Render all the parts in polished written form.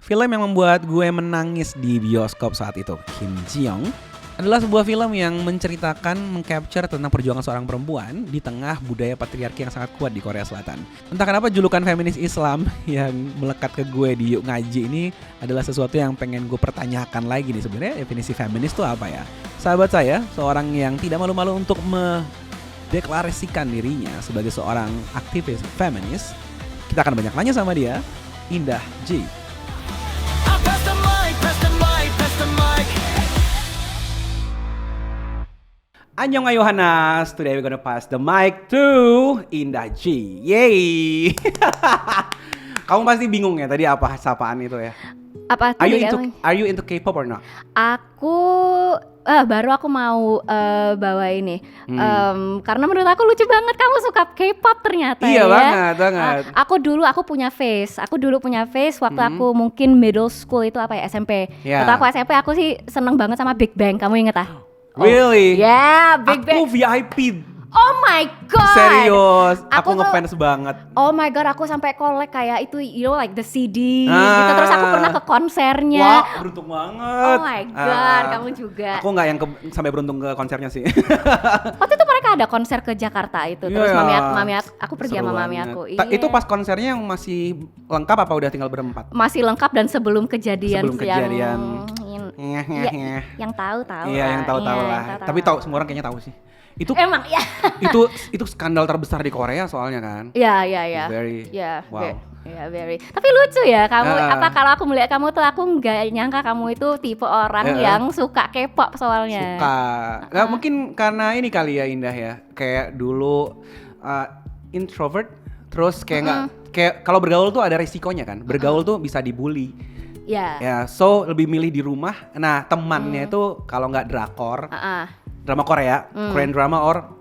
Film yang membuat gue menangis di bioskop saat itu, Kim Ji-young, adalah sebuah film yang menceritakan, mengcapture tentang perjuangan seorang perempuan di tengah budaya patriarki yang sangat kuat di Korea Selatan. Entah kenapa julukan feminis Islam yang melekat ke gue di Yuk Ngaji ini adalah sesuatu yang pengen gue pertanyakan lagi nih. Sebenarnya definisi feminis itu apa ya? Sahabat saya, seorang yang tidak malu-malu untuk mendeklarasikan dirinya sebagai seorang aktivis feminis. Kita akan banyak nanya sama dia, Indah Ji. Annyeong Yohanas, today we're gonna pass the mic to Indah Ji. Yay! Kamu pasti bingung ya tadi apa sapaan itu ya? Apa? Are you into K-pop or not? Aku baru aku mau bawa ini karena menurut aku lucu banget kamu suka K-pop ternyata. Iya, ya. banget. Aku dulu punya face waktu aku mungkin middle school itu apa ya SMP. Yeah. Waktu aku SMP aku sih seneng banget sama Big Bang. Kamu inget ah? Really? Yeah, Big Bang. Aku VIP. Oh my god. Serius, aku tuh, ngefans banget. Oh my god, aku sampai collect kayak itu, you know, like the CD gitu. Terus aku pernah ke konsernya. Wah, beruntung banget. Oh my god, kamu juga. Aku nggak yang sampai beruntung ke konsernya sih. Waktu itu mereka ada konser ke Jakarta itu. Terus mami aku pergi Seru sama mami banget. aku. Iya. Itu pas konsernya yang masih lengkap apa udah tinggal berempat? Masih lengkap dan sebelum kejadian. Yang tahu Iya, yang tahu lah. Tapi tahu semua orang kayaknya tahu sih. Itu emang ya. itu skandal terbesar di Korea soalnya kan. Iya. Very. Wow. Very. Tapi lucu ya kamu. Apa kalau aku melihat kamu tuh aku nggak nyangka kamu itu tipe orang yang suka K-pop soalnya. Suka. Nggak mungkin karena ini kali ya Indah ya. Kayak dulu introvert. Terus kayak kalau bergaul tuh ada resikonya kan. Bergaul tuh bisa dibully. Ya, so lebih milih di rumah. Nah, temannya itu kalau nggak drakor, drama Korea, Korean drama or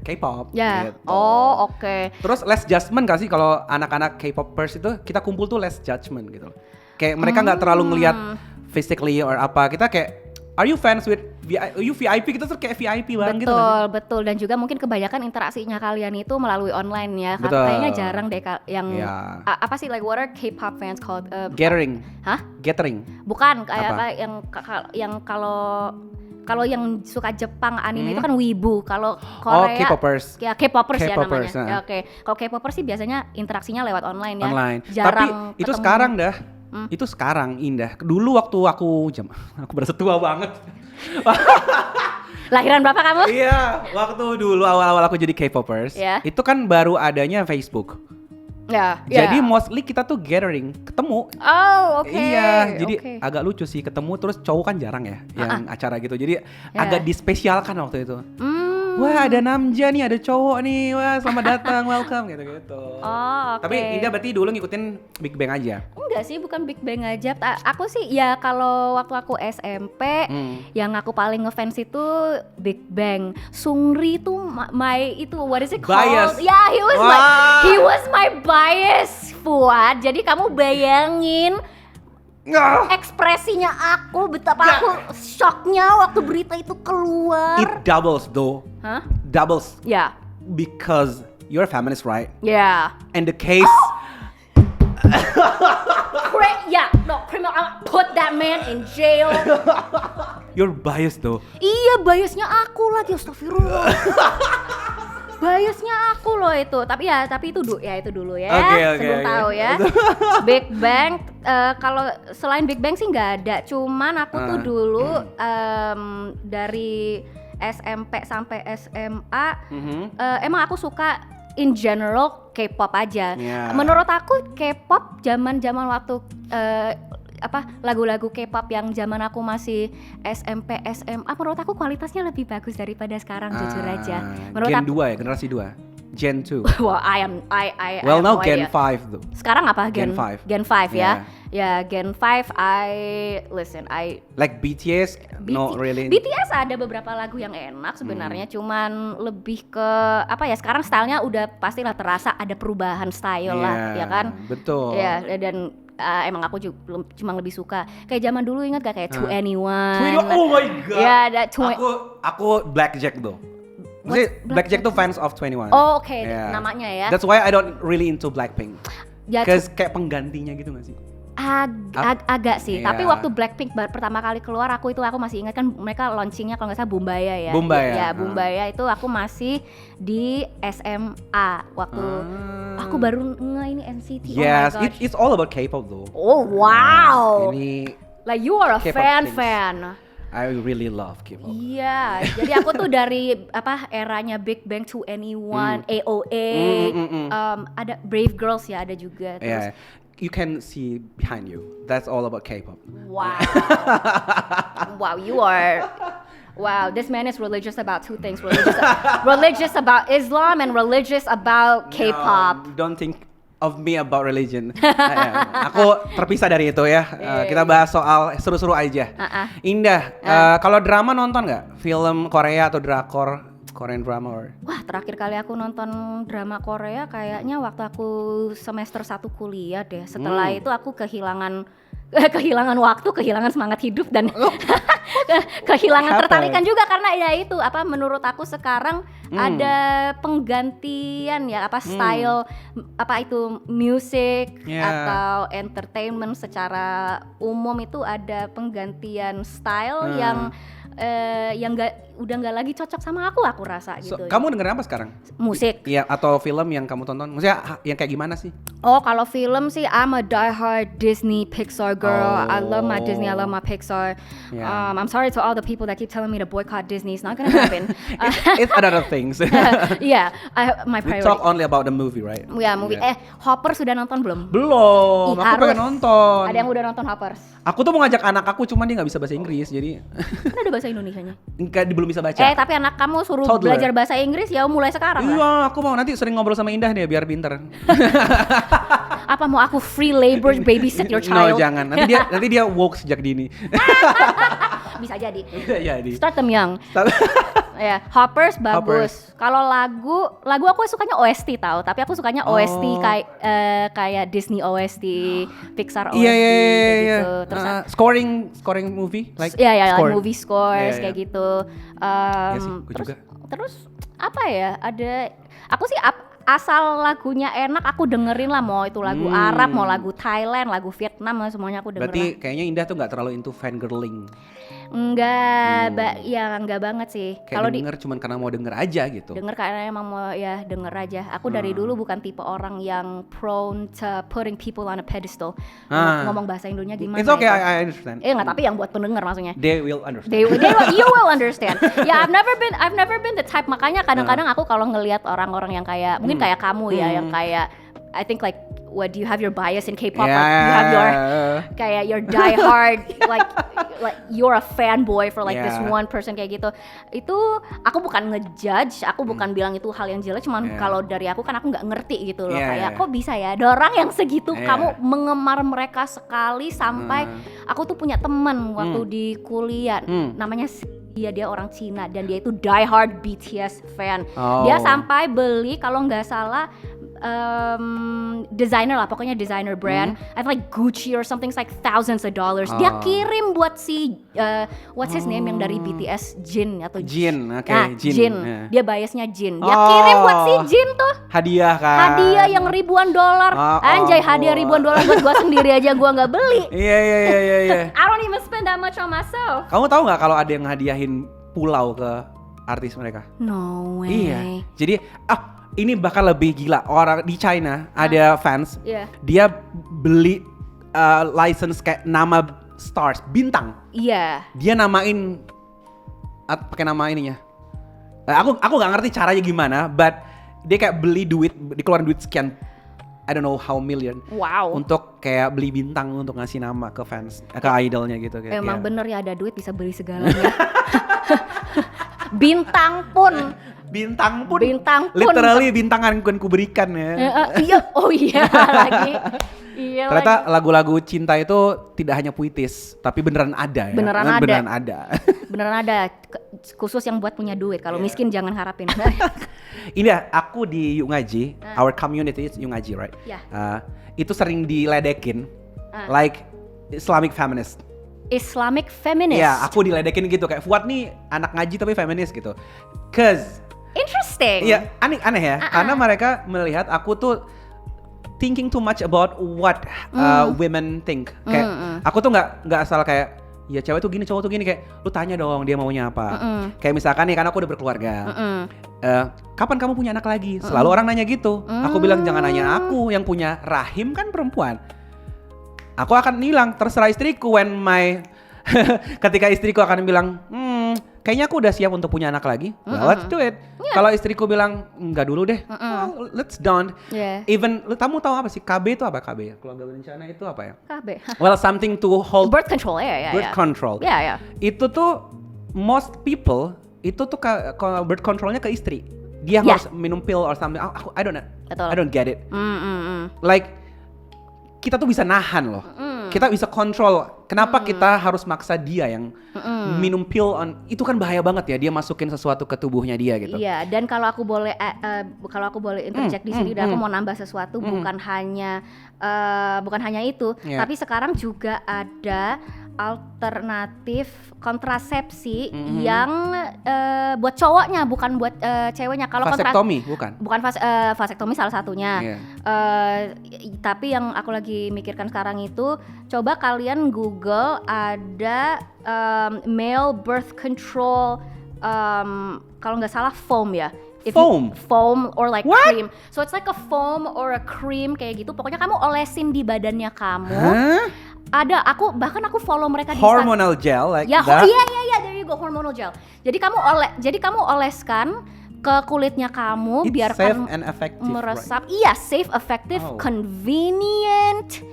K-pop. Ya. Gitu. Oh, oke. Terus less judgment gak sih kalau anak-anak K-popers itu kita kumpul tuh less judgment gitu. Kayak mereka nggak terlalu ngelihat physically or apa. Kita kayak are you fans with VIP? Kita tuh kayak VIP banget gitu. Betul. Dan juga mungkin kebanyakan interaksinya kalian itu melalui online ya. Betul. Kayaknya jarang deh yang apa sih, like what are K-pop fans called? Gathering. Hah? Gathering. Bukan kayak yang kalau yang suka Jepang anime itu kan wibu. Kalau Korea K-popers. Ya K-popers ya namanya. Nah. Ya, oke. Kalau K-popers sih biasanya interaksinya lewat online ya. Online. Jarang tapi itu ketemu. sekarang dah. Itu sekarang Indah. Dulu waktu aku berasa tua banget. Lahiran berapa kamu? Iya, waktu dulu awal-awal aku jadi K-popers, itu kan baru adanya Facebook. Ya. Jadi mostly kita tuh gathering, ketemu. Oh, oke. Iya, jadi agak lucu sih ketemu terus cowok kan jarang ya yang acara gitu. Jadi agak dispesialkan waktu itu. Wah, ada Namja nih, ada cowok nih. Wah, selamat datang, welcome gitu-gitu. Oh, oke. Tapi Indah berarti dulu ngikutin Big Bang aja? Enggak sih, bukan Big Bang aja. Aku sih ya kalau waktu aku SMP yang aku paling ngefans itu Big Bang. Sungri tuh what is it called? Bias. Ya, he was my bias, Fuad. Jadi kamu bayangin ekspresinya aku, betapa aku shocknya waktu berita itu keluar. It doubles though. Hah? Doubles. Ya. Because you're a feminist, right? Yeah. And the case. Criminal. Put that man in jail. You're biased though. Iya, biasnya aku lagi, astagfirullah. Biasnya aku loh itu, tapi itu dulu ya. Sebelum tahu ya. Big Bang, kalau selain Big Bang sih nggak ada. Cuman aku tuh dulu dari SMP sampai SMA, emang aku suka in general K-pop aja. Menurut aku K-pop zaman waktu lagu-lagu K-pop yang zaman aku masih SMP SMA, menurut aku kualitasnya lebih bagus daripada sekarang, jujur aja. Menurut Gen aku, 2 ya, generasi 2. Gen 2. Well, well, now Gen 5 tuh. Sekarang apa? Gen 5 ya. Ya, Gen 5 like BTS, not really. BTS ada beberapa lagu yang enak sebenarnya, cuman lebih ke apa ya, sekarang stylenya udah pastilah terasa ada perubahan style lah, ya kan? Betul. Ya, dan emang aku juga cuma lebih suka kayak zaman dulu, ingat gak kayak 2NE1. Oh my god. Ya, ada aku Blackjack tuh. Blackjack tuh fans of 2NE1. Oh, oke. Namanya ya. That's why I don't really into Blackpink. Ya, Kayak penggantinya gitu gak sih? agak sih, tapi Iya. waktu Blackpink pertama kali keluar aku masih ingat kan mereka launchingnya kalau nggak salah Bumbaya ya. Bumbaya. Ya Bumbaya itu aku masih di SMA waktu aku baru ini NCT. Yes, Oh my gosh. it's all about K-pop though. Oh wow. Ini Like you are a K-pop fan. I really love K-pop. Iya, jadi aku tuh dari eranya Big Bang to Anyone, AOA, ada Brave Girls ya ada juga. Terus, Yeah, you can see behind you. That's all about K-pop. wow, wow, you are. Wow, this man is religious about two things: religious about Islam and religious about K-pop. No, don't think of me about religion. Aku terpisah dari itu ya. Kita bahas soal seru-seru aja. Indah, kalau drama nonton nggak? Film Korea atau drakor? Korean drama or? Wah, terakhir kali aku nonton drama Korea kayaknya waktu aku semester 1 kuliah deh. Setelah itu aku kehilangan waktu, kehilangan semangat hidup dan kehilangan tertarikan juga karena ya itu menurut aku sekarang ada penggantian ya style itu musik atau entertainment secara umum itu ada penggantian style yang udah nggak lagi cocok sama aku rasa gitu. Kamu dengerin apa sekarang? Musik. Iya, atau film yang kamu tonton? Maksudnya yang kayak gimana sih? Oh, kalau film sih I'm a diehard Disney Pixar girl. I love my Disney, I love my Pixar. Yeah. I'm sorry to all the people that keep telling me to boycott Disney. It's not gonna happen. It's other things. Yeah, my We priority. talk only about the movie, right? Ya, movie. Hopper sudah nonton belum? Belum, Ih, aku pengen harus. nonton. Ada yang udah nonton Hoppers? Aku tuh mau ngajak anak aku, cuman dia nggak bisa bahasa Inggris, jadi Kan ada bahasa Indonesianya. belum bisa baca. Tapi anak kamu suruh Toddler. belajar bahasa Inggris ya mulai sekarang lah. Iya, aku mau nanti sering ngobrol sama Indah deh biar pinter. Apa mau aku free labor babysit your No, child? jangan. Nanti dia woke sejak dini. Bisa jadi. Jadi. Start them young. Ya, Hoppers bagus. Kalau lagu aku sukanya OST tahu, tapi aku sukanya OST kayak Disney OST, Pixar OST gitu. Terus scoring movie like like score. movie scores Iya, kayak iya. gitu. Iya sih, gua juga. Terus apa ya? Aku sih asal lagunya enak aku dengerin lah, mau itu lagu Arab, mau lagu Thailand, lagu Vietnam, semuanya aku dengerin. Berarti kayaknya Indah tuh nggak terlalu into fangirling. Enggak, enggak banget sih. Kayak denger cuman karena mau denger aja gitu. Denger karena emang mau ya denger aja. Aku dari dulu bukan tipe orang yang prone to putting people on a pedestal. Ngomong bahasa Indonya gimana? It's okay, itu? I understand. Enggak, tapi yang buat pendengar maksudnya. They will understand. You will understand. Ya, I've never been the type, makanya kadang-kadang aku kalau ngelihat orang-orang yang kayak mungkin kayak kamu ya, yang kayak I think like what do you have your bias in K-pop? Yeah. Like you have your diehard like you're a fanboy for like this one person kayak gitu. Itu aku bukan ngejudge, aku bukan bilang itu hal yang jelek, cuman kalau dari aku kan aku nggak ngerti gitu loh, kayak kok bisa ya ada orang yang segitu kamu mengemar mereka sekali sampai aku tuh punya teman waktu di kuliah namanya dia orang Cina dan dia itu diehard BTS fan. Dia sampai beli kalau nggak salah designer lah, pokoknya designer brand, I think like Gucci or something, like thousands of dollars. Dia kirim buat si what's his name yang dari BTS, Jin atau Jin, oke, nah, Jin. Jin. Yeah. Dia biasnya Jin. Dia kirim buat si Jin tuh hadiah kan. hadiah yang ribuan dolar. Anjay, hadiah ribuan dolar buat gua sendiri aja gua nggak beli. Iya. I don't even spend that much on myself. Kamu tahu nggak kalau ada yang hadiahin pulau ke artis mereka? No way. Iya. Jadi ini bakal lebih gila. Orang di China ada fans. Dia beli license kayak nama stars, bintang. Iya. Dia namain pakai nama ininya. Aku nggak ngerti caranya gimana, but dia kayak beli duit, dikeluarin duit sekian, I don't know how million. Wow. Untuk kayak beli bintang untuk ngasih nama ke fans, ke idolnya gitu. Emang bener ya, ada duit bisa beli segalanya. Bintang pun. Literally bintangan kan kuberikan ya. Iya, oh iya lagi. Iya. Ternyata lagu-lagu cinta itu tidak hanya puitis, tapi beneran ada ya. Beneran ada. Khusus yang buat punya duit. Kalau miskin jangan harapin. Ini ya, aku di Yungaji, our community is Yungaji, right? Itu sering diledekin, like Islamic feminist. Islamic feminist. Ya, aku diledekin gitu kayak Fuad nih anak ngaji tapi feminis gitu. Cause interesting. iya, aneh ya. Karena mereka melihat aku tuh thinking too much about what women think. Kayak aku tuh nggak asal kayak ya cewek tuh gini, cowok tuh gini, kayak lu tanya dong dia maunya apa. Kayak misalkan nih, kan aku udah berkeluarga. Kapan kamu punya anak lagi? Selalu orang nanya gitu. Aku bilang jangan nanya aku, yang punya rahim kan perempuan. Aku akan bilang terserah istriku when my ketika istriku akan bilang, kayaknya aku udah siap untuk punya anak lagi. Well, let's do it. Kalau istriku bilang enggak dulu deh, well, let's don't. Even kamu tahu apa sih KB itu apa? KB ya, keluarga berencana itu apa ya? KB. Well, something to hold Birth control ya. birth control. Ya. Itu tuh most people itu tuh kalau birth controlnya ke istri. Dia harus minum pill or something. I don't know. Betul. I don't get it. Like kita tuh bisa nahan loh. Kita bisa kontrol. Kenapa kita harus maksa dia yang minum pill itu kan bahaya banget ya, dia masukin sesuatu ke tubuhnya dia gitu. Iya, dan kalau aku boleh interject di sini, dan aku mau nambah sesuatu, bukan hanya itu, tapi sekarang juga ada alternatif kontrasepsi yang buat cowoknya, bukan buat ceweknya. Kalau vasektomi bukan vasektomi salah satunya. Tapi yang aku lagi mikirkan sekarang itu, coba kalian Google, ada male birth control, kalau nggak salah foam ya. Foam or like What? cream. So it's like a foam or a cream kayak gitu. Pokoknya kamu olesin di badannya kamu. Ada, aku follow mereka di hormonal gel like ya, that. Iya, there you go, hormonal gel. Jadi kamu oleskan ke kulitnya kamu, It's biarkan safe and effective, meresap. right? Iya, safe, effective, convenient.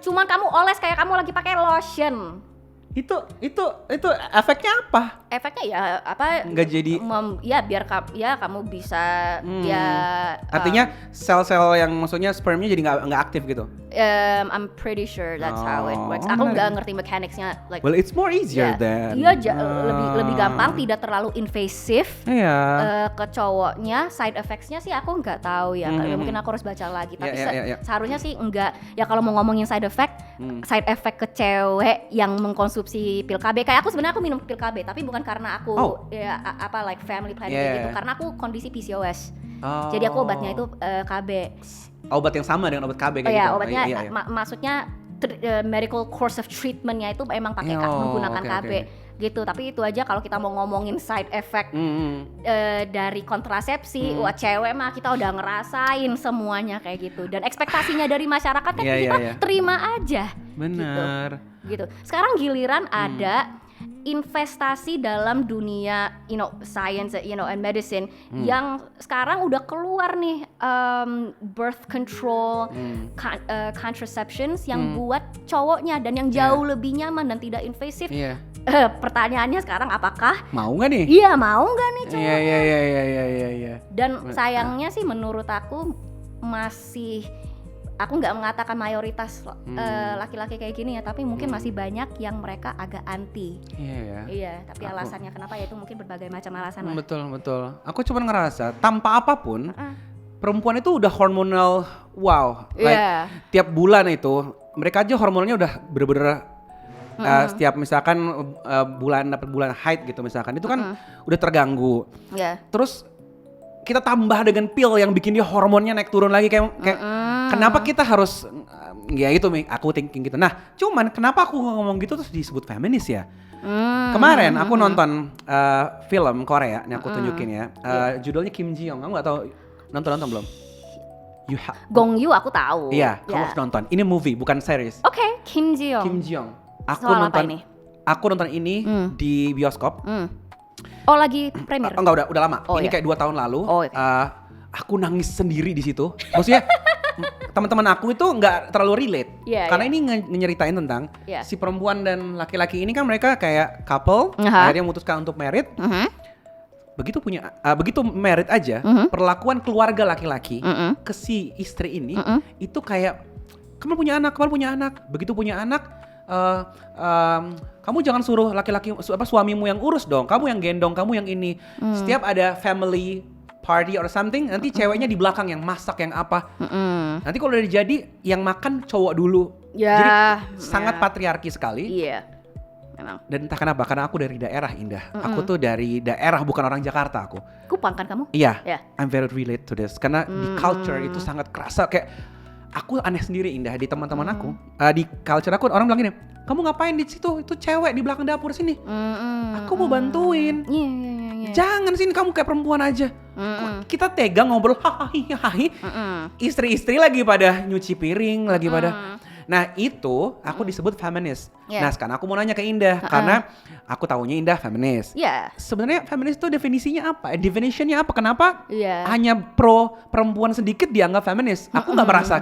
Cuman kamu oles kayak kamu lagi pakai lotion. Itu efeknya apa? Efeknya ya apa? Nggak jadi. Biar kamu bisa Artinya sel-sel yang maksudnya spermnya jadi nggak aktif gitu. I'm pretty sure that's how it works. Aku nggak ngerti mechanicsnya. Like, well, it's more easier then. Iya, lebih gampang, tidak terlalu invasif. Iya. Ke cowoknya, side effects-nya sih aku nggak tahu ya. Mungkin aku harus baca lagi. Tapi seharusnya sih enggak. Ya kalau mau ngomongin side effect ke cewek yang mengkonsumsi pil KB. Kayak aku sebenarnya minum pil KB, tapi bukan karena aku like family planning gitu. Karena aku kondisi PCOS. Jadi aku obatnya itu KB. Obat yang sama dengan obat KB kayak gitu. Iya, obatnya maksudnya medical course of treatment-nya itu emang pakai menggunakan KB. Gitu, tapi itu aja kalau kita mau ngomongin side effect dari kontrasepsi, wah cewek mah kita udah ngerasain semuanya kayak gitu, dan ekspektasinya dari masyarakat kan kita terima aja. Benar. Gitu. Sekarang giliran ada investasi dalam dunia science and medicine yang sekarang udah keluar nih, birth control, contraceptions yang buat cowoknya dan yang jauh lebih nyaman dan tidak invasif. Pertanyaannya sekarang, apakah mau nggak nih? Iya, mau nggak nih cowoknya? Iya. Dan sayangnya sih menurut aku aku nggak mengatakan mayoritas laki-laki kayak gini ya, tapi mungkin masih banyak yang mereka agak anti. Iya, tapi alasannya kenapa ya itu mungkin berbagai macam alasan lah. Betul. Aku cuma ngerasa tanpa apapun perempuan itu udah hormonal, tiap bulan itu mereka aja hormonnya udah bener-bener setiap misalkan dapat bulan haid gitu misalkan, itu kan udah terganggu. Terus kita tambah dengan pil yang bikin dia hormonnya naik turun lagi kayak kenapa kita harus ya itu aku thinking gitu. Nah, cuman kenapa aku ngomong gitu terus disebut feminis ya? Kemarin aku nonton film Korea, nih aku tunjukin ya. Judulnya Kim Ji Young. Kamu nggak tahu nonton belum? Gong Yoo aku tahu. Iya, kamu harus nonton. Ini movie bukan series. Oke, Kim Ji Young. Aku nonton ini di bioskop. Oh, lagi premier? Enggak, udah lama. Ini kayak 2 tahun lalu. Aku nangis sendiri di situ. Maksudnya teman-teman aku itu nggak terlalu relate. Karena ini nyeritain tentang si perempuan dan laki-laki ini kan mereka kayak couple, akhirnya memutuskan untuk married. Begitu married aja, perlakuan keluarga laki-laki ke si istri ini itu kayak kamu punya anak. Begitu punya anak, kamu jangan suruh suamimu yang urus dong, kamu yang gendong, kamu yang ini. Setiap ada family party or something, nanti ceweknya di belakang yang masak, yang apa. Nanti kalau udah jadi yang makan cowok dulu. Jadi sangat patriarki sekali. Iya. Memang. Dan entah kenapa, karena aku dari daerah, Indah. Aku tuh dari daerah, bukan orang Jakarta aku. Kupang kan kamu? Iya. I'm very relate to this karena di culture itu sangat kerasa, kayak aku aneh sendiri Indah di teman-teman aku, di culture aku orang bilang gini, kamu ngapain di situ? Itu cewek di belakang dapur sini. Aku mau bantuin. Iya. Jangan sini kamu kayak perempuan aja. Kok kita tega ngobrol hahaha. Istri-istri lagi pada nyuci piring, lagi pada. Nah itu aku disebut feminis. Nah sekarang aku mau nanya ke Indah karena aku taunya Indah feminis. Sebenarnya feminis itu definisinya apa? Definitionnya apa? Kenapa hanya pro perempuan sedikit dianggap feminis? Aku nggak merasa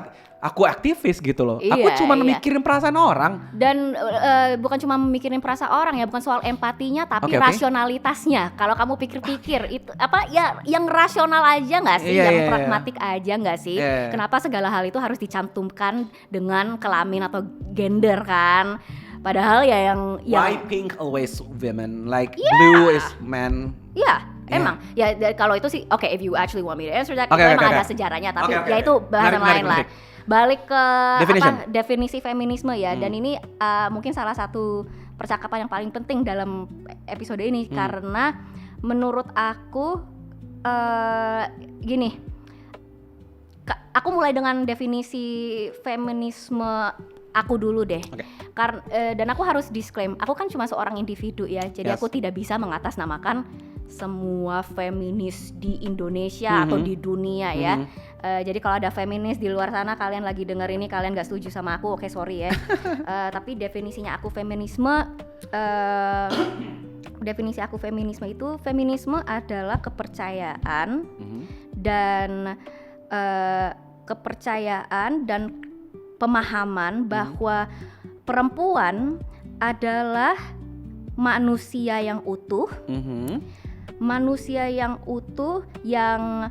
aku aktivis gitu loh. Aku cuma mikirin perasaan orang. Dan bukan cuma mikirin perasaan orang ya, bukan soal empatinya tapi rasionalitasnya. Kalau kamu pikir-pikir itu apa ya yang rasional aja nggak sih, yang pragmatik aja nggak sih? Kenapa segala hal itu harus dicantumkan dengan kelamin atau gender kan? Padahal ya yang why pink always women, like blue is men. Emang ya kalau itu sih if you actually want me to answer that, emang ada sejarahnya, tapi ya itu bahasan lain lah. Balik ke definisi feminisme ya, dan ini mungkin salah satu percakapan yang paling penting dalam episode ini karena menurut aku gini, aku mulai dengan definisi feminisme aku dulu deh. Dan aku harus disclaim, aku kan cuma seorang individu ya, jadi aku tidak bisa mengatasnamakan semua feminis di Indonesia atau di dunia ya. Jadi kalau ada feminis di luar sana kalian lagi denger ini kalian gak setuju sama aku, oke sorry ya. Tapi definisinya aku feminisme, definisi aku feminisme itu, feminisme adalah kepercayaan dan kepercayaan dan pemahaman bahwa perempuan adalah manusia yang utuh, manusia yang utuh yang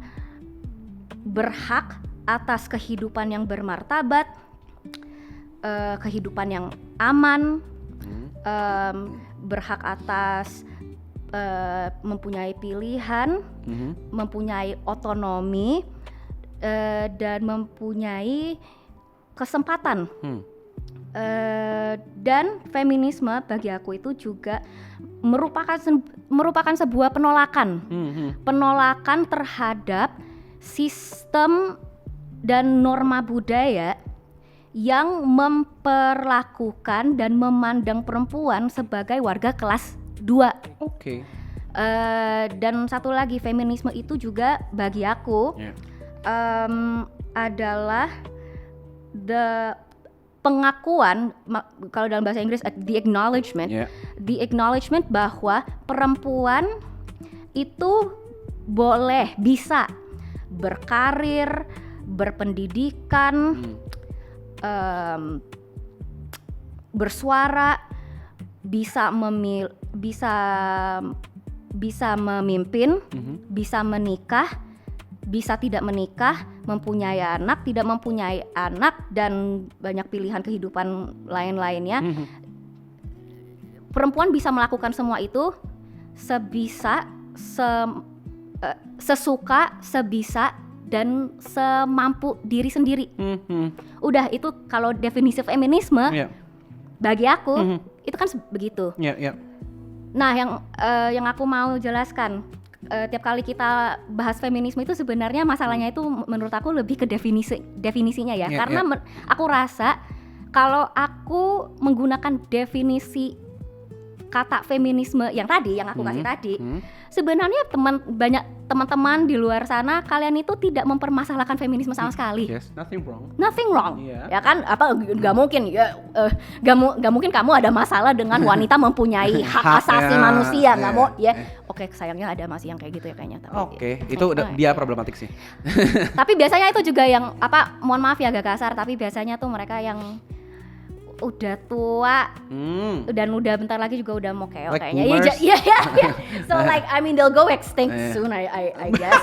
berhak atas kehidupan yang bermartabat, kehidupan yang aman, berhak atas mempunyai pilihan, mempunyai otonomi, dan mempunyai kesempatan. Dan feminisme bagi aku itu juga merupakan sebuah penolakan, penolakan terhadap sistem dan norma budaya yang memperlakukan dan memandang perempuan sebagai warga kelas 2. Dan satu lagi, feminisme itu juga bagi aku adalah pengakuan, kalau dalam bahasa Inggris the acknowledgement bahwa perempuan itu boleh, bisa berkarir, berpendidikan, bersuara, bisa memimpin, bisa menikah, bisa tidak menikah, mempunyai anak, tidak mempunyai anak, dan banyak pilihan kehidupan lain-lainnya. Perempuan bisa melakukan semua itu sebisa, sesuka, sebisa, dan semampu diri sendiri. Udah, itu kalau definisi feminisme bagi aku itu kan begitu. Nah, yang aku mau jelaskan, tiap kali kita bahas feminisme itu sebenarnya masalahnya itu menurut aku lebih ke definisinya ya. Karena aku rasa kalau aku menggunakan definisi kata feminisme yang aku kasih tadi, sebenarnya banyak teman-teman di luar sana, kalian itu tidak mempermasalahkan feminisme sama sekali. Nothing wrong. Ya kan, apa nggak mungkin ya, nggak mungkin kamu ada masalah dengan wanita mempunyai hak asasi manusia, nggak mau ya. Oke, sayangnya ada masih yang kayak gitu ya kayaknya. Itu dia problematik sih. Tapi biasanya itu juga yang mohon maaf ya agak kasar, tapi biasanya tuh mereka yang udah tua dan udah bentar lagi juga udah mau keok kayaknya. So like I mean they'll go extinct soon I guess.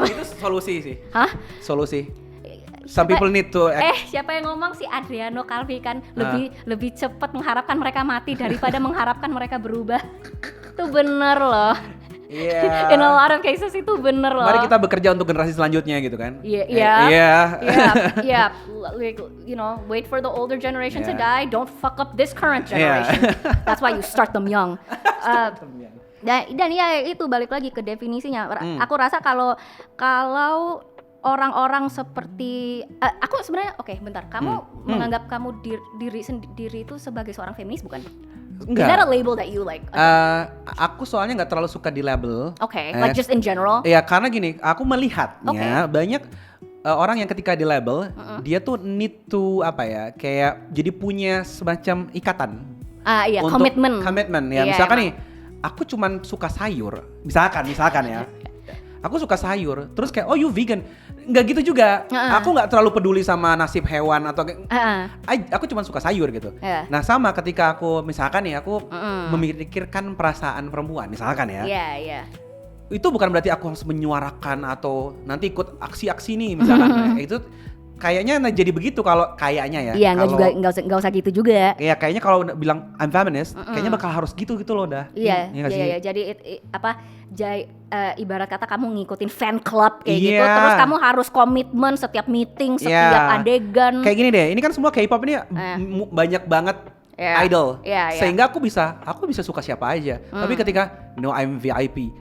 Itu solusi sih. Solusi. Some people need to siapa yang ngomong, si Adriano Calvi kan lebih cepat mengharapkan mereka mati daripada mengharapkan mereka berubah. Itu bener loh. In a lot of cases itu bener loh. Mari kita bekerja untuk generasi selanjutnya gitu kan. Like, you know, wait for the older generation to die. Don't fuck up this current generation. That's why you start them young. Dan ya itu balik lagi ke definisinya. Aku rasa kalau orang-orang seperti aku sebenarnya bentar, kamu menganggap kamu diri sendiri itu sebagai seorang feminis bukan? Enggak. Is that a label that you like? Aku soalnya nggak terlalu suka di label. Like just in general. Ya karena gini, aku melihatnya banyak orang yang ketika di label dia tuh need to kayak jadi punya semacam ikatan. Iya, untuk komitmen ya. Misalkan nih, aku cuman suka sayur, misalkan ya. Aku suka sayur, terus kayak you vegan, nggak gitu juga. Aku nggak terlalu peduli sama nasib hewan atau aku cuma suka sayur gitu. Nah sama ketika aku misalkan nih aku memikirkan perasaan perempuan, misalkan ya. Itu bukan berarti aku harus menyuarakan atau nanti ikut aksi-aksi nih misalkan. Itu kayaknya jadi begitu kalau kayaknya ya. Iya, nggak usah gitu juga. Ya kayaknya kalau bilang I'm feminist, kayaknya bakal harus gitu loh dah. Iya. Jadi ibarat kata kamu ngikutin fan club kayak gitu, terus kamu harus komitmen setiap meeting, setiap adegan. Kayak gini deh, ini kan semua K-pop ini banyak banget idol, sehingga aku bisa suka siapa aja. Tapi ketika I'm VIP,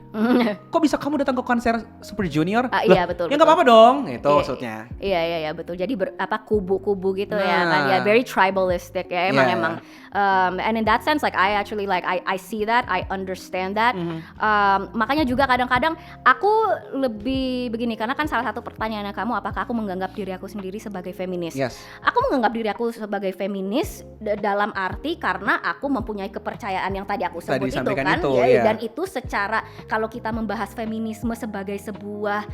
kok bisa kamu datang ke konser Super Junior? Iya betul. Ya nggak apa-apa dong, itu maksudnya. Iya betul. Jadi kubu-kubu gitu ya kan, ya very tribalistic ya emang. And in that sense, like I actually I see that, I understand that. Makanya juga kadang-kadang aku lebih begini, karena kan salah satu pertanyaannya kamu, apakah aku menganggap diri aku sendiri sebagai feminis? Yes. Aku menganggap diri aku sebagai feminis dalam arti karena aku mempunyai kepercayaan yang tadi aku sebut itu kan, dan itu secara kalau kita membahas feminisme sebagai sebuah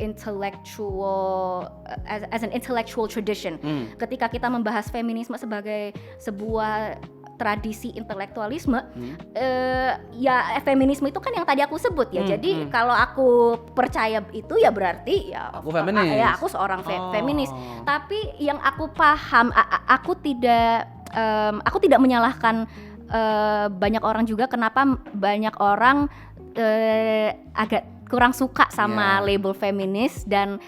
intellectual as an intellectual tradition. Ketika kita membahas feminisme sebagai sebuah tradisi intelektualisme, ya feminisme itu kan yang tadi aku sebut ya. Jadi kalau aku percaya itu ya berarti ya aku feminis. Ya aku seorang feminis. Tapi yang aku paham, aku tidak menyalahkan banyak orang juga kenapa banyak orang agak kurang suka sama label feminis, dan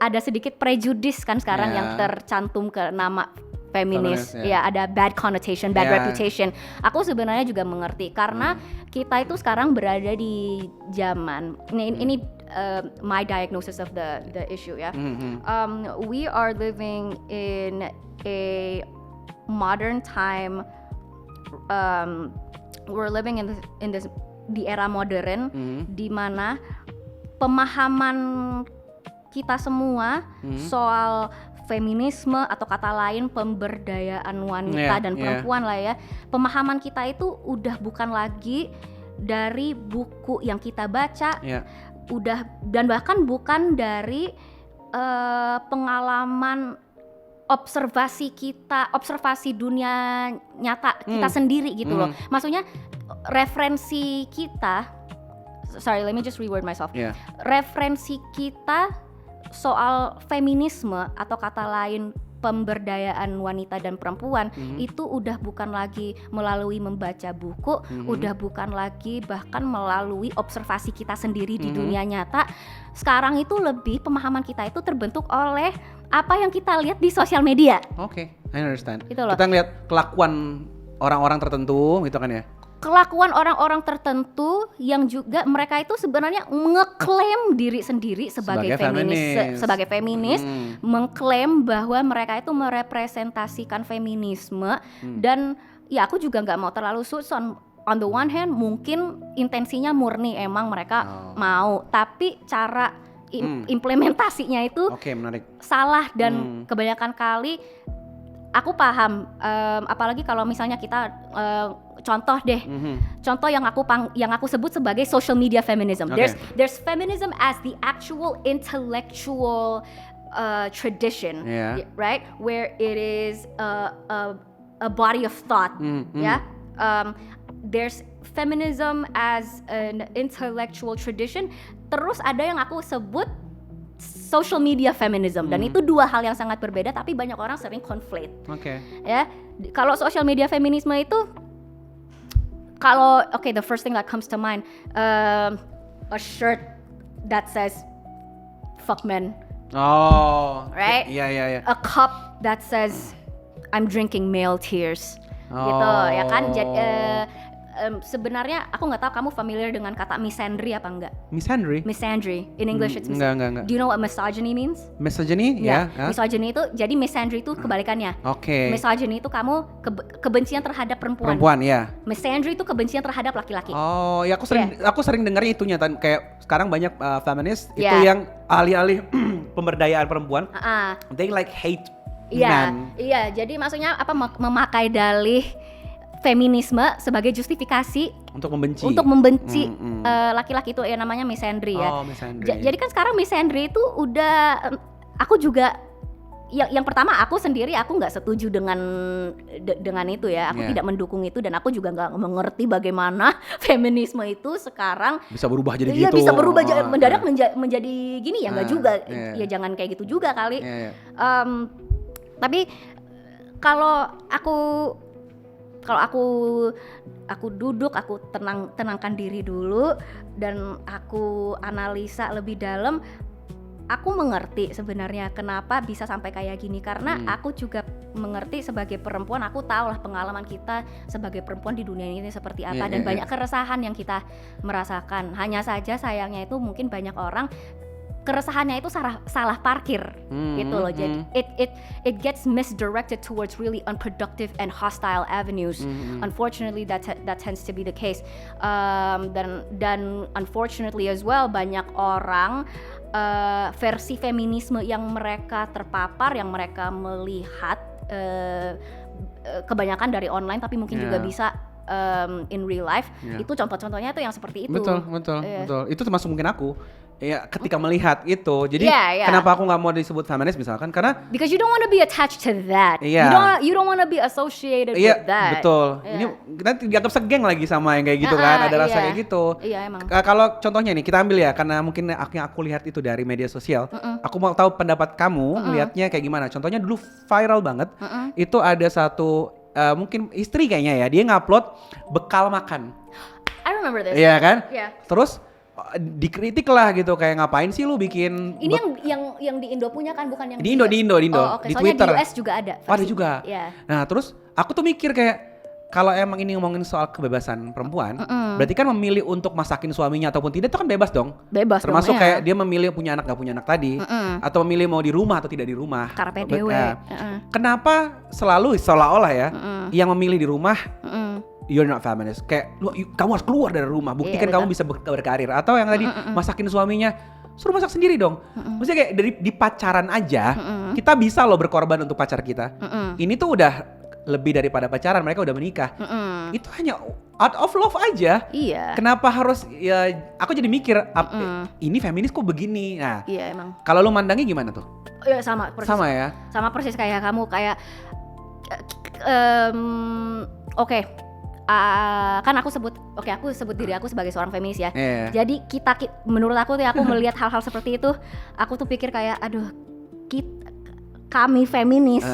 ada sedikit prejudis kan sekarang yang tercantum ke nama feminis. Ya ada bad connotation, bad reputation. Aku sebenarnya juga mengerti karena kita itu sekarang berada di zaman ini my diagnosis of the issue ya. We are living in a modern time. We're living in this di era modern di mana pemahaman kita semua soal feminisme atau kata lain pemberdayaan wanita dan perempuan lah ya, pemahaman kita itu udah bukan lagi dari buku yang kita baca, udah, dan bahkan bukan dari pengalaman observasi dunia nyata kita sendiri gitu loh. Maksudnya referensi kita, sorry let me just reword myself. Referensi kita soal feminisme atau kata lain pemberdayaan wanita dan perempuan itu udah bukan lagi melalui membaca buku, udah bukan lagi bahkan melalui observasi kita sendiri di dunia nyata. Sekarang itu lebih pemahaman kita itu terbentuk oleh apa yang kita lihat di sosial media. Oke, I understand. Gitu loh. Kita ngeliat kelakuan orang-orang tertentu gitu kan ya. Kelakuan orang-orang tertentu yang juga mereka itu sebenarnya ngeklaim diri sendiri sebagai feminis, mengklaim bahwa mereka itu merepresentasikan feminisme, dan ya aku juga nggak mau terlalu susun. On the one hand mungkin intensinya murni emang mereka mau, tapi cara implementasinya itu menarik. Salah, dan kebanyakan kali aku paham, apalagi kalau misalnya kita contoh deh, contoh yang aku sebut sebagai social media feminism. There's feminism as the actual intellectual tradition, right? Where it is a body of thought, there's feminism as an intellectual tradition. Terus ada yang aku sebut social media feminism, dan itu dua hal yang sangat berbeda tapi banyak orang sering conflate. Ya, kalau social media feminisme itu the first thing that comes to mind, a shirt that says fuck men. Right? Yeah. A cup that says I'm drinking male tears. Gitu ya kan. sebenarnya aku nggak tahu kamu familiar dengan kata misandry apa enggak? Misandry? Misandry in English it's Enggak. Do you know what misogyny means? Misogyny? Ya, Ya. misogyny itu jadi misandry itu kebalikannya. Oke. Misogyny itu kamu kebencian terhadap perempuan. Ya. Misandry itu kebencian terhadap laki-laki. Oh, ya aku sering dengarnya itunya kayak sekarang banyak feminis itu Yeah. yang alih-alih pemberdayaan perempuan, they like hate men. Iya, jadi maksudnya apa memakai dalih feminisme sebagai justifikasi Untuk membenci. Laki-laki itu ya namanya misandry ya. Oh, misandry. Jadi kan sekarang misandry itu udah aku juga yang pertama aku sendiri aku nggak setuju dengan itu ya. Aku tidak mendukung itu dan aku juga nggak mengerti bagaimana feminisme itu sekarang bisa berubah jadi iya, gitu. bisa berubah mendadak menjadi gini ya nggak juga. Iya. Ya jangan kayak gitu juga kali. Iya. Tapi kalau aku duduk, aku tenangkan diri dulu dan aku analisa lebih dalam, aku mengerti sebenarnya kenapa bisa sampai kayak gini karena aku juga mengerti sebagai perempuan, aku tahu lah pengalaman kita sebagai perempuan di dunia ini seperti apa dan banyak keresahan yang kita merasakan. Hanya saja sayangnya itu mungkin banyak orang keresahannya itu salah parkir gitu loh. Jadi it gets misdirected towards really unproductive and hostile avenues. Unfortunately that tends to be the case. Dan unfortunately as well banyak orang versi feminisme yang mereka terpapar, yang mereka melihat kebanyakan dari online tapi mungkin juga bisa in real life itu contoh-contohnya itu yang seperti itu. Betul. Itu termasuk mungkin aku. Ya, ketika melihat itu, jadi kenapa aku nggak mau disebut feminis misalkan karena because you don't want to be attached to that. You don't want to be associated with that. Betul. Ini kita dianggap segeng lagi sama yang kayak gitu kan, ada rasa kayak gitu. Iya emang. Kalau contohnya nih kita ambil ya, karena mungkin yang aku lihat itu dari media sosial. Aku mau tahu pendapat kamu melihatnya kayak gimana. Contohnya dulu viral banget. Itu ada satu mungkin istri kayaknya ya, dia ngupload bekal makan. I remember this. Iya kan? Yeah. Terus dikritik lah gitu, kayak ngapain sih lu bikin ini yang di Indo punya kan, bukan yang di Indo Oh, okay. di Soalnya Twitter di US juga ada. Oh, ada juga. Yeah. Nah terus aku tuh mikir kayak kalau emang ini ngomongin soal kebebasan perempuan, berarti kan memilih untuk masakin suaminya ataupun tidak itu kan bebas dong. Bebas termasuk dong, kayak dia memilih punya anak gak punya anak tadi, atau memilih mau di rumah atau tidak di rumah. Carpe diem. Kenapa selalu seolah-olah ya yang memilih di rumah you're not feminist, kayak kamu harus keluar dari rumah, buktikan kamu bisa berkarir. Atau yang tadi masakin suaminya, suruh masak sendiri dong. Maksudnya kayak dari di pacaran aja kita bisa loh berkorban untuk pacar kita. Ini tuh udah lebih daripada pacaran, mereka udah menikah. Itu hanya out of love aja. Iya. Kenapa harus ya? Aku jadi mikir ini feminis kok begini. Nah, iya emang. kalau lu mandangnya gimana tuh? Iya sama persis. Sama ya. Sama persis kayak kamu, kayak oke. Kan aku sebut diri aku sebagai seorang feminis ya. Jadi menurut aku tuh aku melihat hal-hal seperti itu, aku tuh pikir kayak aduh, kami feminis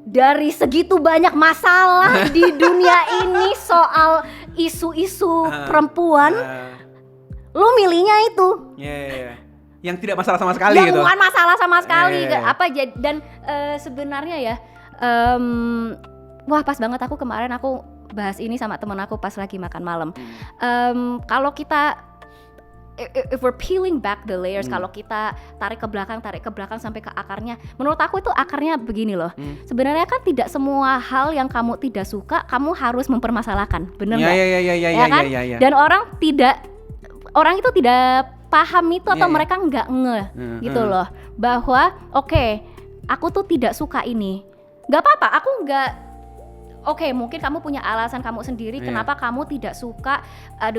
dari segitu banyak masalah di dunia ini soal isu-isu perempuan, lu milihnya itu. Yang tidak masalah sama sekali yang gitu. Yang bukan masalah sama sekali. Dan sebenarnya ya wah pas banget aku kemarin aku bahas ini sama temen aku pas lagi makan malam. Kalau kita if we're peeling back the layers, kalau kita tarik ke belakang sampai ke akarnya, menurut aku itu akarnya begini loh. Sebenarnya kan tidak semua hal yang kamu tidak suka kamu harus mempermasalahkan, bener nggak? Ya kan? Dan orang itu tidak paham itu atau mereka nggak gitu loh, bahwa oke, aku tuh tidak suka ini, nggak apa-apa, aku nggak. Oke, mungkin kamu punya alasan kamu sendiri kenapa kamu tidak suka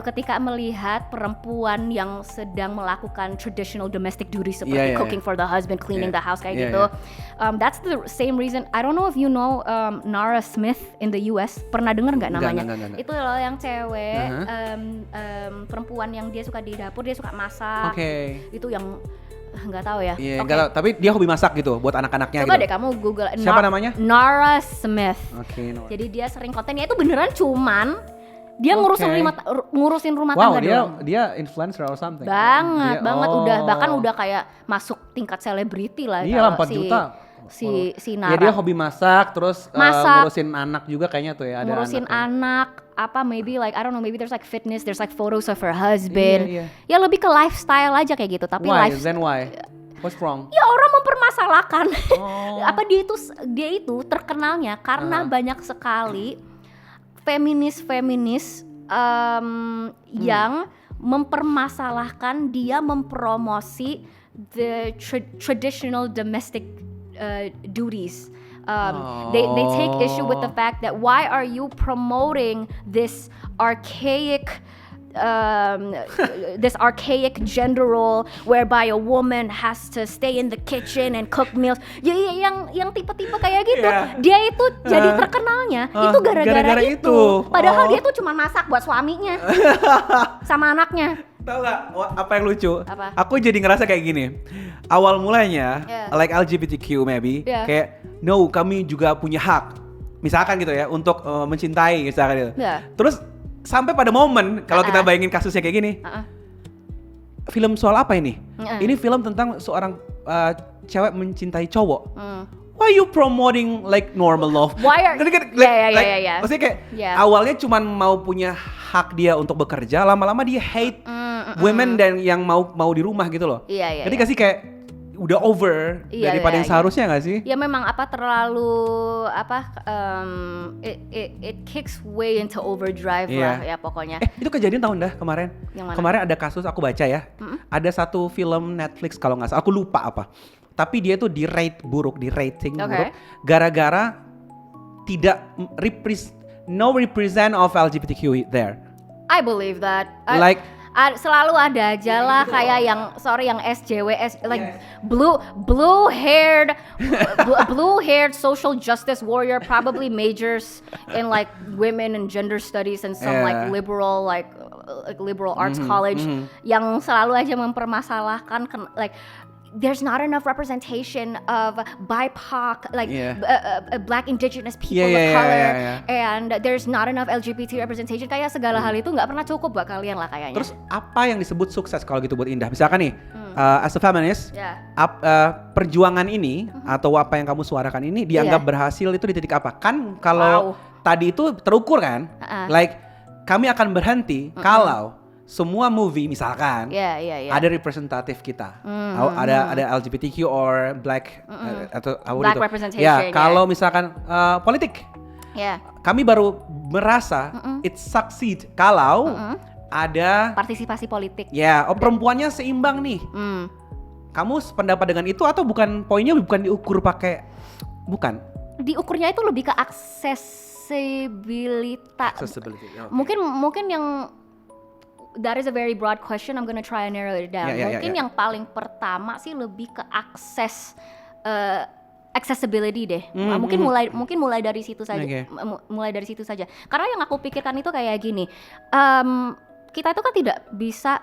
ketika melihat perempuan yang sedang melakukan traditional domestic duties seperti cooking for the husband, cleaning the house kayak gitu. That's the same reason. I don't know if you know Nara Smith in the US. Pernah dengar nggak namanya? Enggak. Itu loh yang cewek perempuan yang dia suka di dapur, dia suka masak. Itu yang nggak tahu ya. Nggak tahu, tapi dia hobi masak gitu buat anak-anaknya. Coba gitu. deh kamu Google. Siapa namanya? Nara Smith. Nora. Jadi dia sering kontennya itu beneran cuman dia ngurusin rumah tangga doang. Dia influencer or something. Banget. Udah bahkan udah kayak masuk tingkat selebriti lah. Iya lah, 4 juta. si Ya Nara. dia hobi masak, terus Masak. ngurusin anak juga kayaknya tuh ya. Ada Ngurusin anaknya. anak, maybe like I don't know, maybe there's like fitness, there's like photos of her husband. Iya. Ya lebih ke lifestyle aja kayak gitu, tapi Why? life Then why? What's wrong? ya orang mempermasalahkan. Oh. Apa dia itu terkenalnya karena banyak sekali feminis yang mempermasalahkan, dia mempromosi the traditional domestic duties. They take issue with the fact that why are you promoting this archaic gender role whereby a woman has to stay in the kitchen and cook meals. Ya, yang tipe-tipe kayak gitu. Yeah. Dia itu jadi terkenalnya itu gara-gara itu. Padahal dia tuh cuma masak buat suaminya sama anaknya. Tahu gak apa yang lucu? Apa? Aku jadi ngerasa kayak gini. Awal mulanya, Yeah. like LGBTQ maybe, Yeah. kayak no, kami juga punya hak. Misalkan gitu ya, untuk mencintai misalkan gitu. Yeah. Terus sampai pada momen kalau kita bayangin kasusnya kayak gini, film soal apa ini? Ini film tentang seorang cewek mencintai cowok. Why you promoting like normal love? Why are- Ngerti kan? Yeah. Maksudnya kayak Yeah. awalnya cuman mau punya hak dia untuk bekerja, lama-lama dia hate women dan yang mau di rumah gitu loh. Iya. Jadi kasih kayak udah over Iya, daripada iya, yang seharusnya nggak sih? Ya memang terlalu it kicks way into overdrive lah ya pokoknya. Itu kejadian tahun dah kemarin. Yang mana? Kemarin ada kasus aku baca ya. Ada satu film Netflix kalau nggak salah, aku lupa apa. Tapi dia tuh di rating buruk gara-gara tidak represent of LGBTQ there. I believe that. Selalu ada aja lah kayak yang SJW blue haired social justice warrior probably majors in like women and gender studies and some like liberal arts college yang selalu aja mempermasalahkan like there's not enough representation of BIPOC, like black indigenous people of color, and there's not enough LGBT representation. Kayak segala hal itu nggak pernah cukup buat kalian lah kayaknya. Terus apa yang disebut sukses kalau gitu buat Indah? Misalkan nih, as a feminist, perjuangan ini atau apa yang kamu suarakan ini dianggap berhasil itu di titik apa? Kan kalau tadi itu terukur kan, like kami akan berhenti kalau semua movie misalkan ada representatif kita, ada LGBTQ or black atau black itu. representation. Ya, kalau misalkan politik, kami baru merasa it succeed kalau ada partisipasi politik. Ya, perempuannya seimbang nih. Kamu sependapat dengan itu atau bukan? Poinnya bukan diukur pakai, bukan? Diukurnya itu lebih ke aksesibilitas. Mungkin yang that is a very broad question. I'm gonna try and narrow it down. Mungkin yang paling pertama sih lebih ke accessibility deh. Mungkin mulai dari situ saja. Mulai dari situ saja. Karena yang aku pikirkan itu kayak gini. Kita itu kan tidak bisa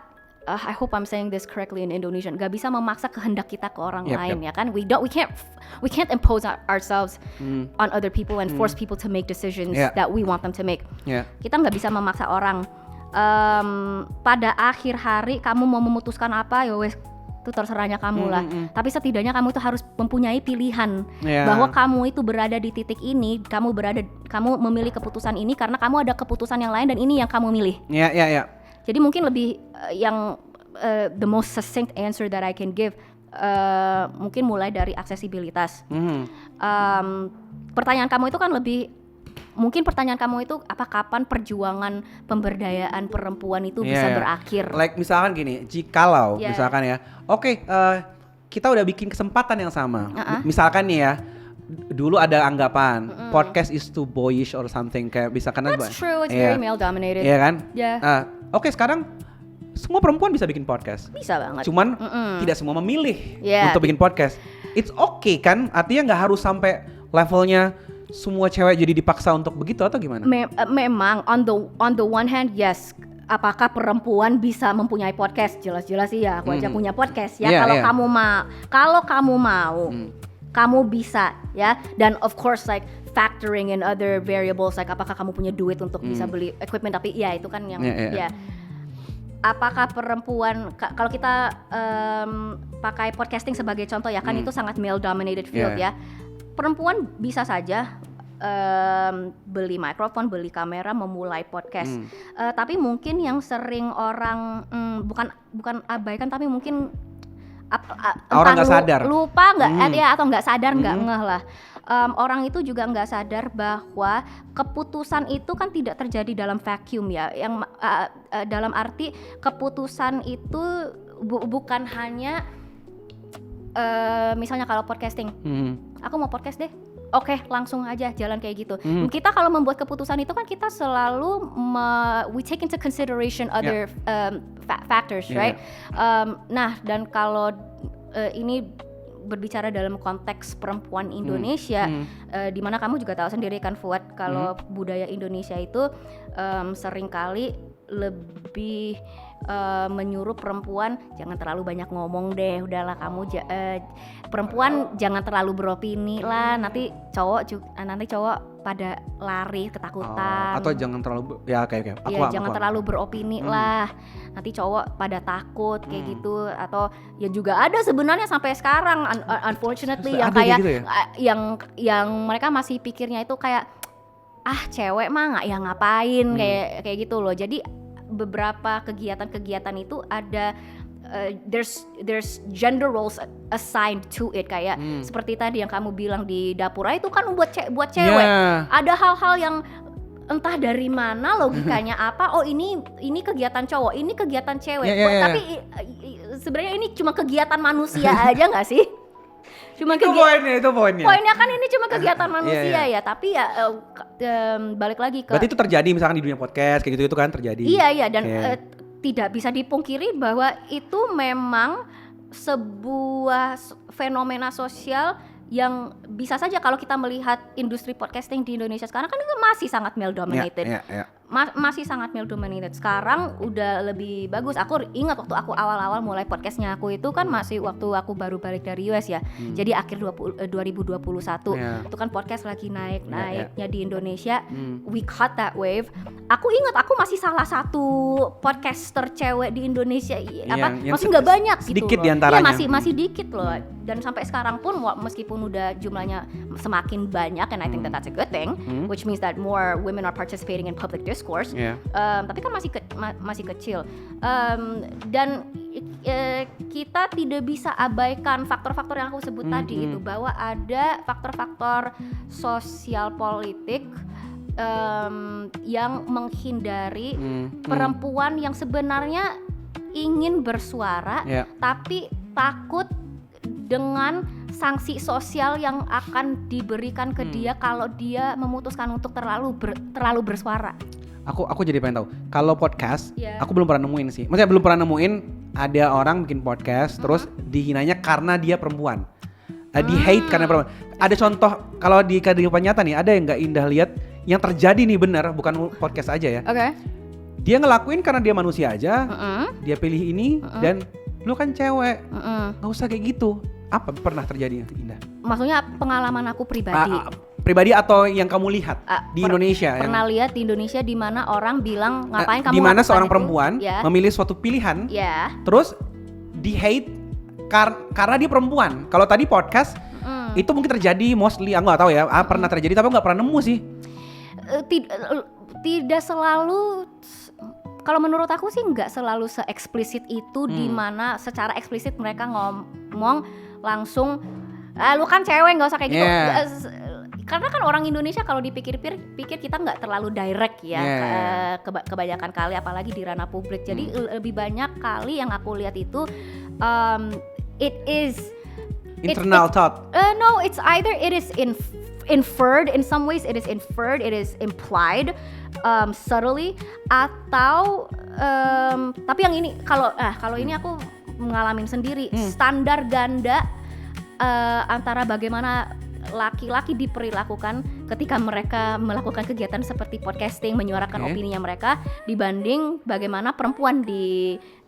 I hope I'm saying this correctly in Indonesian. Gak bisa memaksa kehendak kita ke orang lain ya kan. We can't impose ourselves on other people and force people to make decisions that we want them to make. Kita nggak bisa memaksa orang. Pada akhir hari kamu mau memutuskan apa ya wes itu terserahnya kamu lah. Tapi setidaknya kamu itu harus mempunyai pilihan bahwa kamu itu berada di titik ini, kamu memilih keputusan ini karena kamu ada keputusan yang lain dan ini yang kamu milih. Jadi mungkin lebih the most succinct answer that I can give mungkin mulai dari aksesibilitas. Pertanyaan kamu itu kan mungkin pertanyaan kamu itu kapan perjuangan pemberdayaan perempuan itu bisa berakhir? Like misalkan gini, jikalau misalkan ya, kita udah bikin kesempatan yang sama. Misalkan nih ya, dulu ada anggapan podcast is too boyish or something kayak bisa karena That's true, it's very male dominated. Iya kan? Yeah. Sekarang semua perempuan bisa bikin podcast. Bisa banget. Cuman tidak semua memilih untuk bikin podcast. It's okay kan? Artinya nggak harus sampai levelnya semua cewek jadi dipaksa untuk begitu atau gimana? Memang on the one hand yes, apakah perempuan bisa mempunyai podcast? Jelas-jelas iya, aku aja punya podcast ya. Kalau kamu mau, kamu bisa ya. Dan of course like factoring in other variables like apakah kamu punya duit untuk bisa beli equipment, tapi ya itu kan yang apakah perempuan kalau kita pakai podcasting sebagai contoh ya kan itu sangat male dominated field ya. Perempuan bisa saja beli mikrofon, beli kamera, memulai podcast. Tapi mungkin yang sering orang bukan abaikan tapi mungkin orang nggak sadar, lupa nggak ya atau nggak sadar nggak ngeh lah. Orang itu juga nggak sadar bahwa keputusan itu kan tidak terjadi dalam vacuum ya. Yang dalam arti keputusan itu bukan hanya misalnya kalau podcasting, aku mau podcast deh. Oke, langsung aja jalan kayak gitu. Kita kalau membuat keputusan itu kan kita selalu we take into consideration other factors, right? Nah, dan kalau ini berbicara dalam konteks perempuan Indonesia, di mana kamu juga tahu sendiri kan Fuad, kalau budaya Indonesia itu seringkali lebih menyuruh perempuan jangan terlalu banyak ngomong deh, udahlah kamu perempuan jangan terlalu beropini lah, nanti cowok pada lari ketakutan. Atau jangan terlalu jangan terlalu beropini lah, nanti cowok pada takut kayak gitu. Atau ya juga ada sebenarnya sampai sekarang unfortunately yang kayak gitu ya? yang mereka masih pikirnya itu kayak cewek mah nggak ya ngapain kayak gitu loh. Jadi beberapa kegiatan-kegiatan itu ada there's gender roles assigned to it, kayak seperti tadi yang kamu bilang di dapura itu kan buat cewek. Ada hal-hal yang entah dari mana logikanya apa, ini kegiatan cowok, ini kegiatan cewek. Tapi sebenarnya ini cuma kegiatan manusia aja nggak sih? Cuma itu poinnya. Poinnya kan ini cuma kegiatan manusia ya, tapi ya balik lagi ke. Berarti itu terjadi misalkan di dunia podcast kayak gitu itu kan terjadi. Iya dan tidak bisa dipungkiri bahwa itu memang sebuah fenomena sosial yang bisa saja kalau kita melihat industri podcasting di Indonesia sekarang kan itu masih sangat male dominated. Masih sangat male dominated. Sekarang udah lebih bagus. Aku ingat waktu aku awal-awal mulai podcastnya aku itu kan masih waktu aku baru balik dari US ya. Jadi akhir 2021 itu kan podcast lagi naiknya di Indonesia. We caught that wave. Aku ingat aku masih salah satu podcaster cewek di Indonesia. Masih nggak banyak sedikit gitu loh. Diantaranya. Masih dikit loh. Dan sampai sekarang pun meskipun udah jumlahnya semakin banyak, and I think that's a good thing, which means that more women are participating in public discourse. Tapi kan masih kecil. Dan kita tidak bisa abaikan faktor-faktor yang aku sebut tadi itu, bahwa ada faktor-faktor sosial politik yang menghindari perempuan yang sebenarnya ingin bersuara tapi takut dengan sanksi sosial yang akan diberikan ke dia kalau dia memutuskan untuk terlalu bersuara. Aku jadi pengen tahu. Kalau podcast, aku belum pernah nemuin sih. Maksudnya belum pernah nemuin ada orang bikin podcast terus dihinanya karena dia perempuan. Di hate karena perempuan. Ada contoh kalau di kehidupan nyata nih, ada yang nggak Indah lihat yang terjadi nih, bener, bukan podcast aja ya. Oke. Dia ngelakuin karena dia manusia aja. Dia pilih ini dan lu kan cewek. Nggak usah kayak gitu. Apa pernah terjadi Indah? Maksudnya pengalaman aku pribadi. Pribadi atau yang kamu lihat di Indonesia? Pernah lihat di Indonesia di mana orang bilang ngapain kamu? Di mana seorang perempuan memilih suatu pilihan, terus di hate karena dia perempuan. Kalau tadi podcast itu mungkin terjadi mostly, aku nggak tahu ya, pernah terjadi tapi nggak pernah nemu sih. Tidak selalu. Kalau menurut aku sih nggak selalu se-eksplisit itu, di mana secara eksplisit mereka ngomong langsung, lu kan cewek nggak usah kayak gitu. Karena kan orang Indonesia kalau dipikir-pikir kita nggak terlalu direct ya, kebanyakan kali apalagi di ranah publik. Jadi lebih banyak kali yang aku lihat itu it is internal thought. No, it's either it is inferred, in some ways it is inferred, it is implied subtly, atau tapi yang ini kalau ini aku ngalamin sendiri, standar ganda antara bagaimana laki-laki diperlakukan ketika mereka melakukan kegiatan seperti podcasting, menyuarakan opininya mereka, dibanding bagaimana perempuan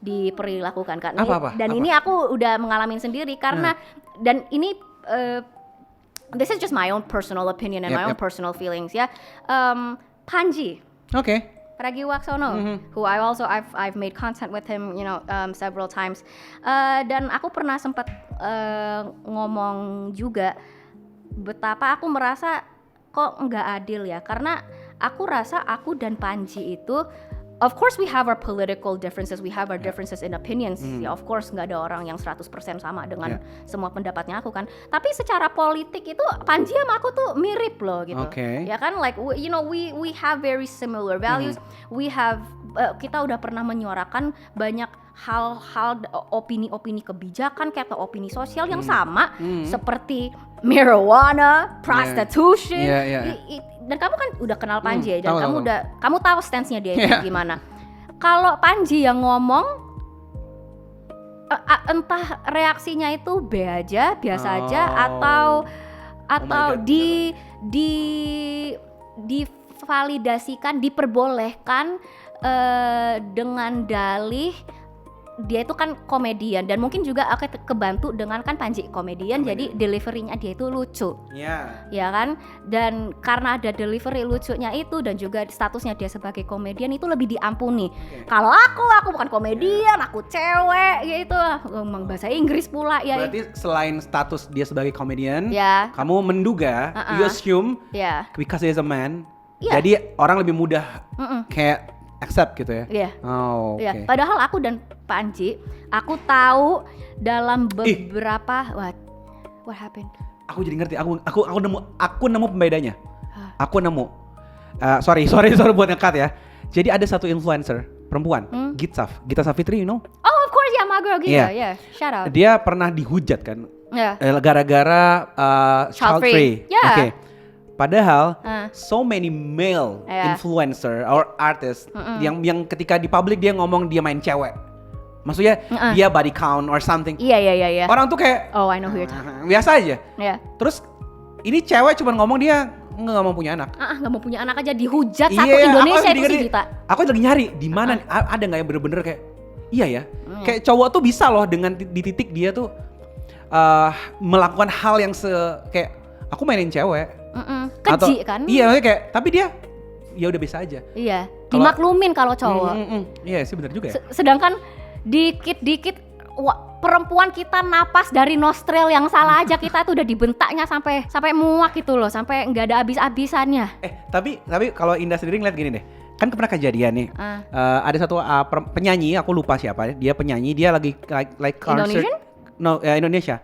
diperlakukan kan. Ini aku udah mengalami sendiri karena dan ini this is just my own personal opinion and my own personal feelings ya. Panji. Pragiwaksono, who I've made content with him, several times. Dan aku pernah sempat ngomong juga betapa aku merasa kok nggak adil ya, karena aku rasa aku dan Panji itu, of course we have our political differences, we have our differences in opinions. Ya, of course nggak ada orang yang 100% sama dengan semua pendapatnya aku kan. Tapi secara politik itu Panji sama aku tuh mirip loh gitu. Ya kan, like we have very similar values. We have kita udah pernah menyuarakan banyak hal-hal, opini-opini kebijakan kayak atau opini sosial yang sama, seperti marijuana, prostitution. Dan kamu kan udah kenal Panji ya, dan kamu tahu stance-nya dia gimana. Kalau Panji yang ngomong, entah reaksinya itu biasa aja atau divalidasikan, diperbolehkan dengan dalih dia itu kan komedian, dan mungkin juga akan kebantu dengan kan Panji komedian. Jadi deliverynya dia itu lucu, ya kan, dan karena ada delivery lucunya itu dan juga statusnya dia sebagai komedian itu lebih diampuni. Kalau aku bukan komedian, aku cewek gitu, ngomong bahasa Inggris pula ya. Berarti selain status dia sebagai komedian, kamu menduga, you assume, because he is a man, jadi orang lebih mudah kayak accept gitu ya. Padahal aku dan Panji, aku tahu dalam beberapa what happened? Aku jadi ngerti. Aku nemu pembedanya. Aku nemu. Sorry buat ngekat ya. Jadi ada satu influencer perempuan, Gita Savitri, you know? Oh, of course, my girl Gita. Shout out. Dia pernah dihujat kan? Gara-gara child free. Padahal so many male influencer or artist yang ketika di public dia ngomong dia main cewek. Maksudnya dia body count or something. Orang tuh kayak I know who you're talking. Biasa aja. Terus ini cewek cuma ngomong dia nggak mau punya anak. Nggak mau punya anak aja dihujat satu Indonesia itu sih Gita. Aku lagi nyari di mana ada nggak yang bener-bener kayak kayak cowok tuh bisa loh dengan di titik dia tuh melakukan hal yang kayak aku mainin cewek. Keji kan? Iya, kayak tapi dia ya udah biasa aja. Iya, dimaklumin kalau cowok. Iya sih benar juga ya. Sedangkan dikit-dikit perempuan kita napas dari nostril yang salah aja kita tuh udah dibentaknya sampai muak gitu loh, sampai nggak ada habis-habisannya. Tapi kalau Indah sendiri ngeliat gini deh, kan pernah kejadian nih, ada satu penyanyi, aku lupa siapa, dia penyanyi, dia lagi like concert. Indonesia.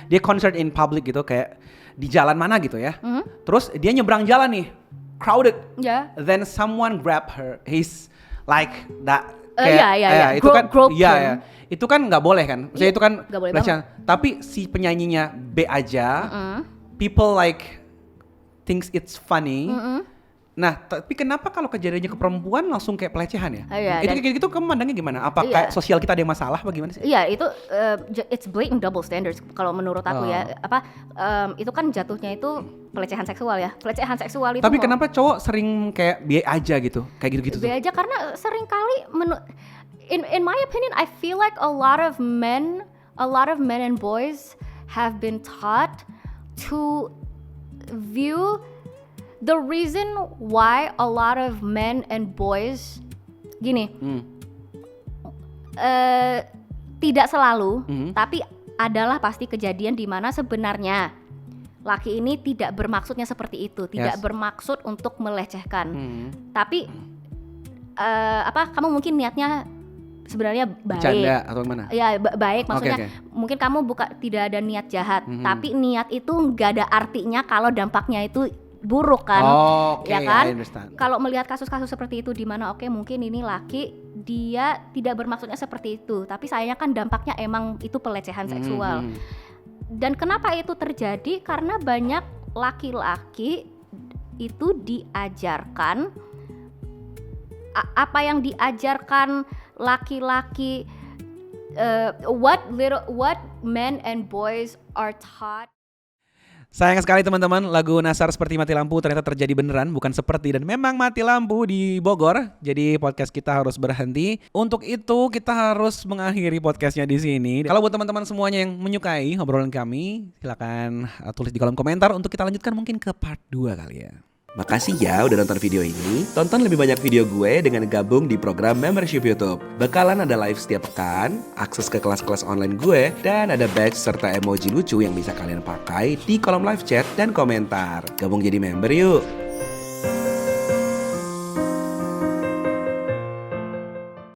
Dia concert in public gitu, kayak di jalan mana gitu ya. Terus dia nyebrang jalan nih, crowded. Then someone grab her. He's like that. Itu kan itu kan nggak boleh kan, maksudnya itu kan pelecehan. Tapi si penyanyinya B aja, people like thinks it's funny. Nah, tapi kenapa kalau kejadiannya ke perempuan langsung kayak pelecehan ya? Itu kayak gitu kamu mandangnya gimana? Apa kayak sosial kita ada yang masalah bagaimana sih? Iya, itu it's blatant double standards kalau menurut aku ya. Itu kan jatuhnya itu pelecehan seksual ya. Pelecehan seksual itu. Tapi kenapa cowok sering kayak biaya aja gitu? Kayak gitu-gitu tuh. Biaya aja karena sering kali in my opinion I feel like a lot of men and boys have been taught to view the reason why a lot of men and boys gini, tidak selalu, tapi adalah pasti kejadian di mana sebenarnya laki ini tidak bermaksudnya seperti itu, tidak bermaksud untuk melecehkan, tapi kamu mungkin niatnya sebenarnya baik. Bercanda atau gimana? Ya baik, maksudnya mungkin kamu tidak ada niat jahat, tapi niat itu nggak ada artinya kalau dampaknya itu buruk kan, ya kan? Kalau melihat kasus-kasus seperti itu di mana mungkin ini laki dia tidak bermaksudnya seperti itu, tapi sayangnya kan dampaknya emang itu pelecehan seksual. Dan kenapa itu terjadi? Karena banyak laki-laki itu diajarkan apa yang diajarkan laki-laki, what men and boys are taught. Sayang sekali teman-teman, lagu Nassar Seperti Mati Lampu ternyata terjadi beneran, bukan seperti, dan memang mati lampu di Bogor. Jadi podcast kita harus berhenti. Untuk itu kita harus mengakhiri podcastnya di sini. Kalau buat teman-teman semuanya yang menyukai obrolan kami, silakan tulis di kolom komentar untuk kita lanjutkan mungkin ke part 2 kali ya. Makasih ya udah nonton video ini. Tonton lebih banyak video gue dengan gabung di program membership YouTube. Bakalan ada live setiap pekan, akses ke kelas-kelas online gue, dan ada badge serta emoji lucu yang bisa kalian pakai di kolom live chat dan komentar. Gabung jadi member yuk!